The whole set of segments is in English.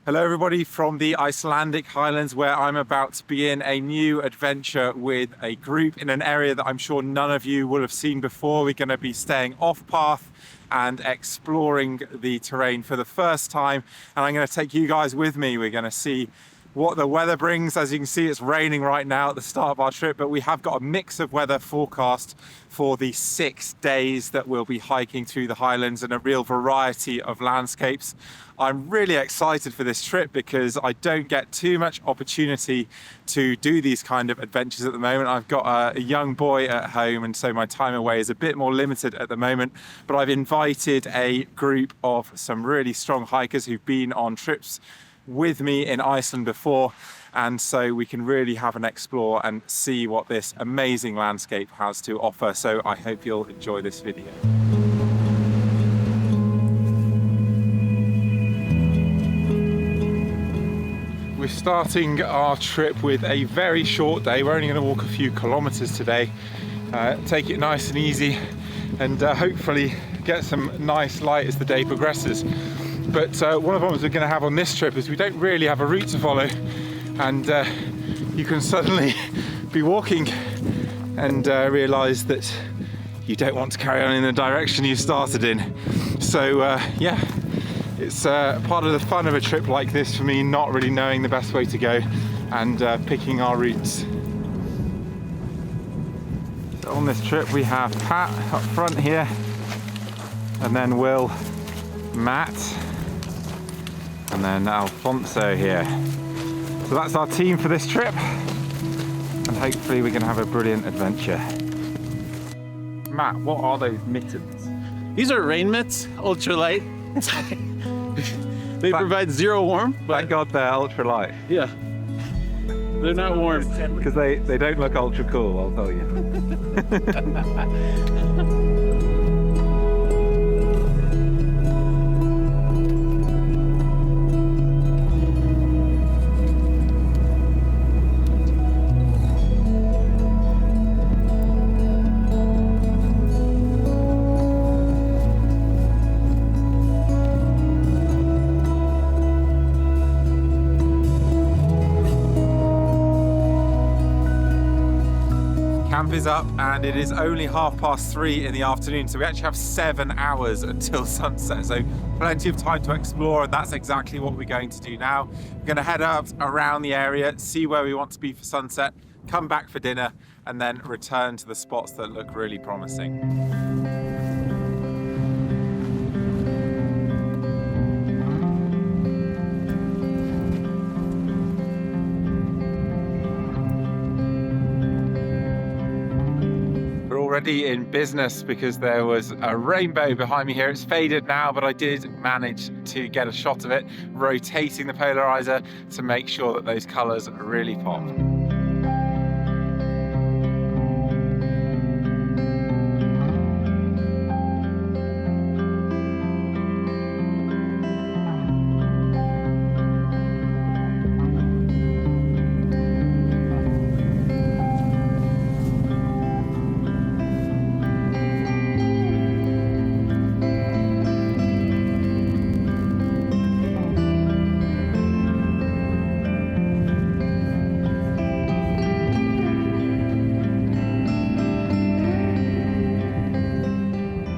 Hello everybody from the Icelandic Highlands, where I'm about to begin a new adventure with a group in an area that I'm sure none of you will have seen before. We're going to be staying off path and exploring the terrain for the first time, and I'm going to take you guys with me. We're going to see what the weather brings. As you can see, it's raining right now at the start of our trip, but we have got a mix of weather forecast for the 6 days that we'll be hiking through the Highlands and a real variety of landscapes. I'm really excited for this trip because I don't get too much opportunity to do these kind of adventures at the moment. I've got a young boy at home, and so my time away is a bit more limited at the moment, but I've invited a group of some really strong hikers who've been on trips with me in Iceland before, and so we can really have an explore and see what this amazing landscape has to offer. So I hope you'll enjoy this video. We're starting our trip with a very short day. We're only going to walk a few kilometers today, take it nice and easy, and hopefully get some nice light as the day progresses. But one of the problems we're going to have on this trip is we don't really have a route to follow, and you can suddenly be walking and realise that you don't want to carry on in the direction you started in. So yeah, it's part of the fun of a trip like this for me, not really knowing the best way to go and picking our routes. So on this trip we have Pat up front here, and then Will, Matt, and then Alfonso here. So that's our team for this trip, and hopefully we can have a brilliant adventure. Matt, what are those mittens? These are rain mitts, ultralight. They provide zero warmth. Thank God they're ultralight. Yeah, they're not warm. Because they don't look ultra cool, I'll tell you. Camp is up and it is only 3:30 in the afternoon, so we actually have 7 hours until sunset, so plenty of time to explore, and that's exactly what we're going to do now. We're going to head out around the area, see where we want to be for sunset, come back for dinner, and then return to the spots that look really promising. Already in business because there was a rainbow behind me here. It's faded now, but I did manage to get a shot of it, rotating the polarizer to make sure that those colors really pop.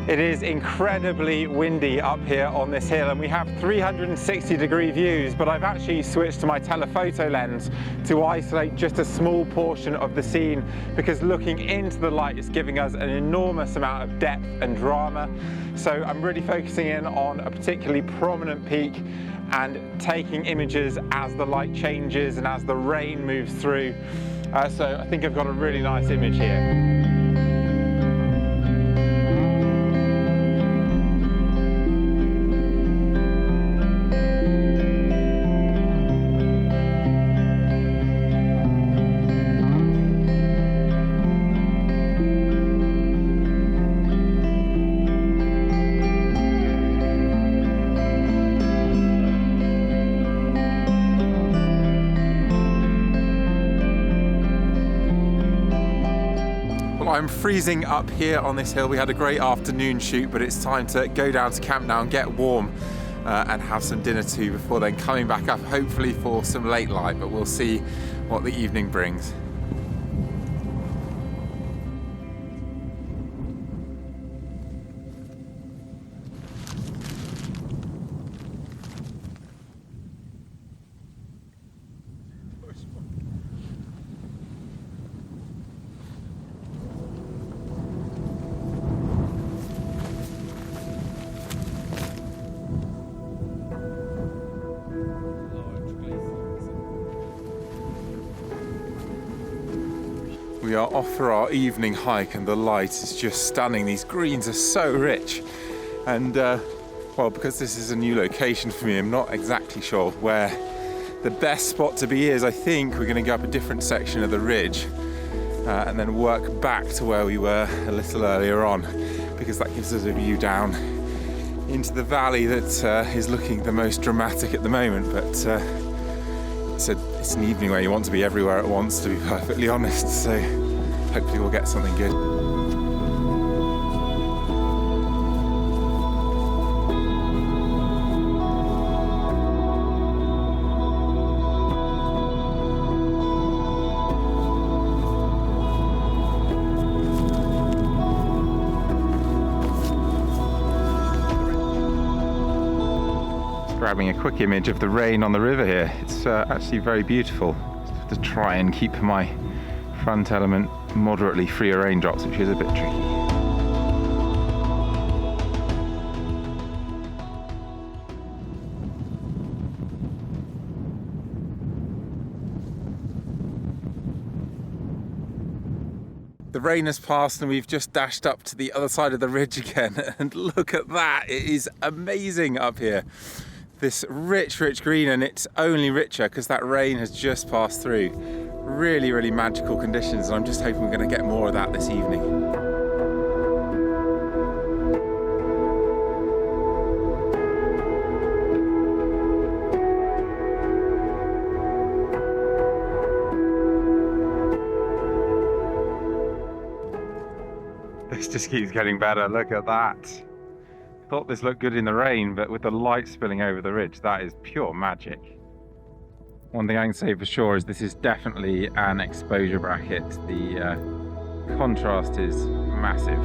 It is incredibly windy up here on this hill, and we have 360-degree views, but I've actually switched to my telephoto lens to isolate just a small portion of the scene, because looking into the light is giving us an enormous amount of depth and drama. So I'm really focusing in on a particularly prominent peak and taking images as the light changes and as the rain moves through. So I think I've got a really nice image here. I'm freezing up here on this hill. We had a great afternoon shoot, but it's time to go down to camp now and get warm. and have some dinner too before then coming back up, hopefully for some late light, but we'll see what the evening brings. We are off for our evening hike and the light is just stunning. These greens are so rich, and well, because this is a new location for me, I'm not exactly sure where the best spot to be is. I think we're going to go up a different section of the ridge and then work back to where we were a little earlier on, because that gives us a view down into the valley that is looking the most dramatic at the moment. But it's an evening where you want to be everywhere at once, to be perfectly honest, so hopefully we'll get something good. Grabbing a quick image of the rain on the river here. It's actually very beautiful. Just have to try and keep my front element moderately free of raindrops, which is a bit tricky. The rain has passed and we've just dashed up to the other side of the ridge again, and look at that, it is amazing up here. This rich green, and it's only richer because that rain has just passed through. Really magical conditions, and I'm just hoping we're going to get more of that this evening. This just keeps getting better, look at that. Thought this looked good in the rain, but with the light spilling over the ridge, that is pure magic. One thing I can say for sure is this is definitely an exposure bracket. The contrast is massive.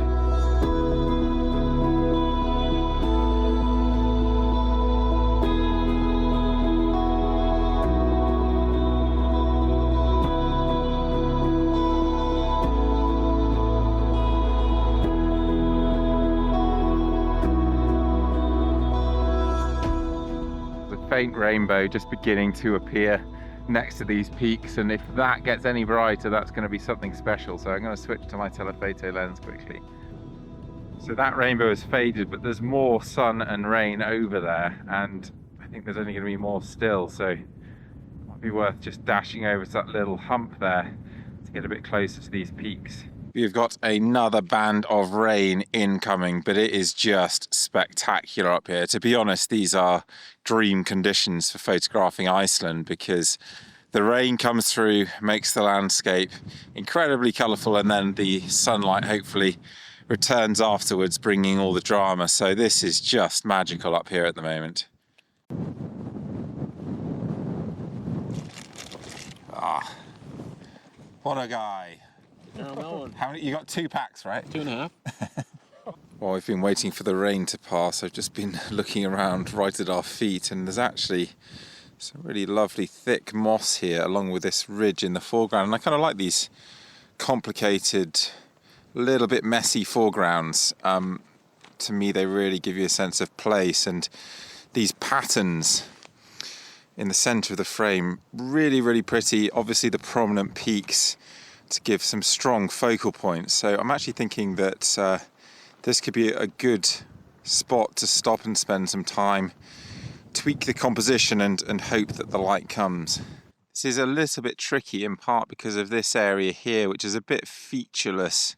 Faint rainbow just beginning to appear next to these peaks, and if that gets any brighter, that's going to be something special. So I'm going to switch to my telephoto lens quickly. So that rainbow has faded, but there's more sun and rain over there, and I think there's only going to be more still, so it might be worth just dashing over to that little hump there to get a bit closer to these peaks. We've got another band of rain incoming, but it is just spectacular up here. To be honest, these are dream conditions for photographing Iceland, because the rain comes through, makes the landscape incredibly colourful, and then the sunlight hopefully returns afterwards, bringing all the drama. So this is just magical up here at the moment. Ah, what a guy. How many? You got 2 packs, right? 2.5. Well, we've been waiting for the rain to pass. I've just been looking around right at our feet, and there's actually some really lovely thick moss here along with this ridge in the foreground. And I kind of like these complicated, little bit messy foregrounds. To me, they really give you a sense of place, and these patterns in the center of the frame, really pretty. Obviously the prominent peaks to give some strong focal points. So I'm actually thinking that this could be a good spot to stop and spend some time, tweak the composition, and hope that the light comes. This is a little bit tricky in part because of this area here, which is a bit featureless,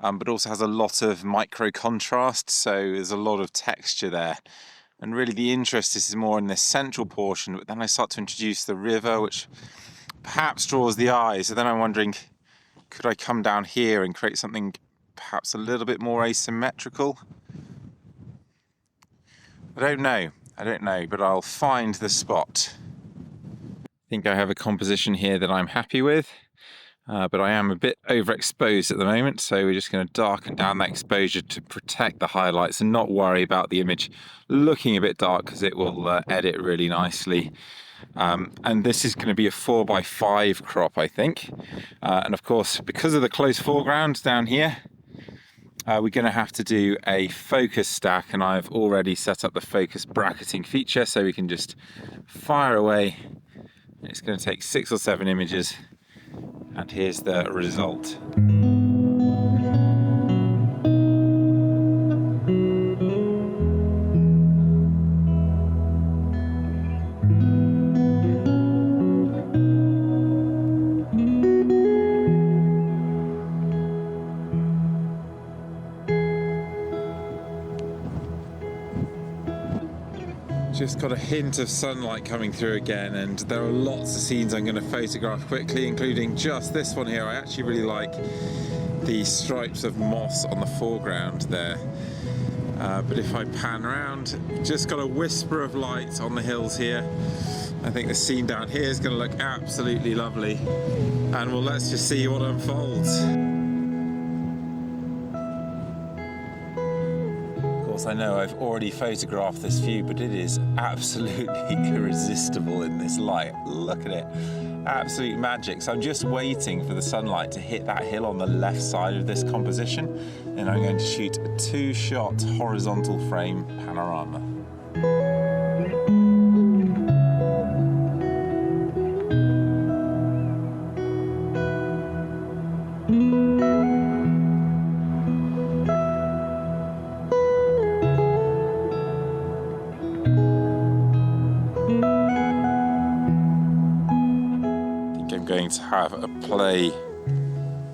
but also has a lot of micro contrast, so there's a lot of texture there. And really the interest is more in this central portion, but then I start to introduce the river, which perhaps draws the eye. So then I'm wondering, could I come down here and create something perhaps a little bit more asymmetrical? I don't know. I don't know, but I'll find the spot. I think I have a composition here that I'm happy with, but I am a bit overexposed at the moment, so we're just going to darken down that exposure to protect the highlights and not worry about the image looking a bit dark, because it will edit really nicely. And this is going to be a 4:5 crop, I think. And of course, because of the close foreground down here, we're going to have to do a focus stack, and I've already set up the focus bracketing feature, so we can just fire away. It's going to take 6 or 7 images, and here's the result. Just got a hint of sunlight coming through again, and there are lots of scenes I'm going to photograph quickly, including just this one here. I actually really like the stripes of moss on the foreground there. But if I pan around, just got a whisper of light on the hills here. I think the scene down here is going to look absolutely lovely. And well, let's just see what unfolds. I know I've already photographed this view, but it is absolutely irresistible in this light. Look at it, absolute magic. So I'm just waiting for the sunlight to hit that hill on the left side of this composition, and I'm going to shoot a 2-shot horizontal frame panorama. Going to have a play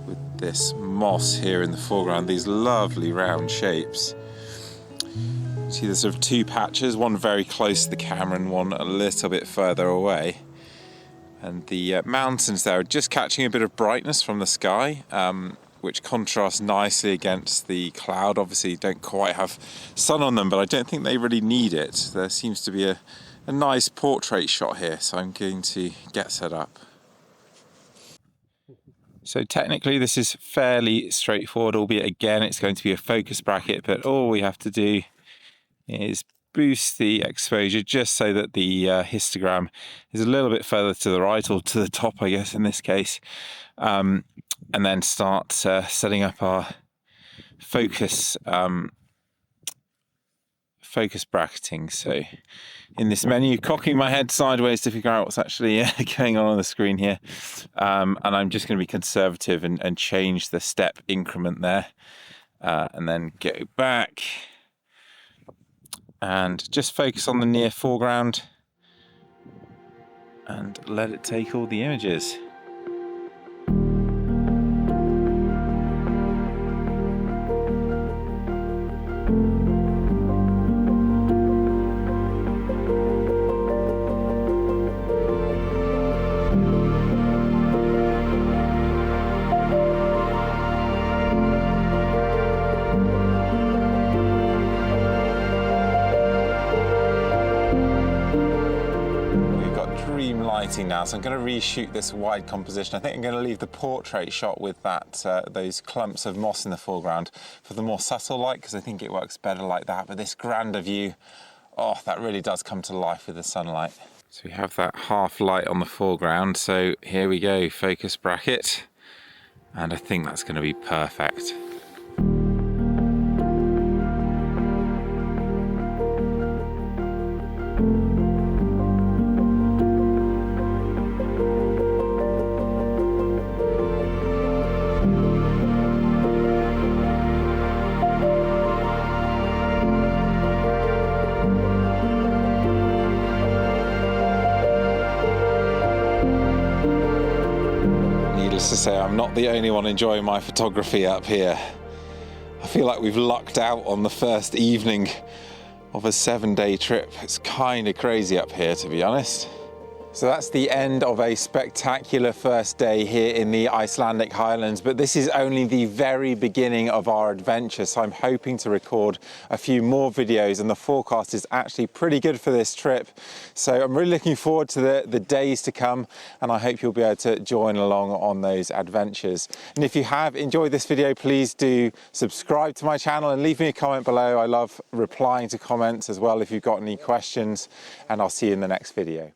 with this moss here in the foreground, these lovely round shapes. See, there's sort of 2 patches, one very close to the camera and one a little bit further away. And the mountains there are just catching a bit of brightness from the sky, which contrasts nicely against the cloud. Obviously, don't quite have sun on them, but I don't think they really need it. There seems to be a nice portrait shot here, so I'm going to get set up. So technically this is fairly straightforward, albeit again it's going to be a focus bracket, but all we have to do is boost the exposure just so that the histogram is a little bit further to the right, or to the top I guess in this case, and then start setting up our focus bracketing. So in this menu, cocking my head sideways to figure out what's actually going on the screen here, and I'm just going to be conservative and change the step increment there, and then go back and just focus on the near foreground and let it take all the images. Now, so I'm going to reshoot this wide composition. I think I'm going to leave the portrait shot with that those clumps of moss in the foreground for the more subtle light, because I think it works better like that. But this grander view, oh, that really does come to life with the sunlight. So we have that half light on the foreground. So here we go, focus bracket, and I think that's going to be perfect. To say, I'm not the only one enjoying my photography up here. I feel like we've lucked out on the first evening of a 7-day trip. It's kind of crazy up here, to be honest. So that's the end of a spectacular first day here in the Icelandic Highlands, but this is only the very beginning of our adventure. So I'm hoping to record a few more videos, and the forecast is actually pretty good for this trip. So I'm really looking forward to the days to come, and I hope you'll be able to join along on those adventures. And if you have enjoyed this video, please do subscribe to my channel and leave me a comment below. I love replying to comments as well if you've got any questions, and I'll see you in the next video.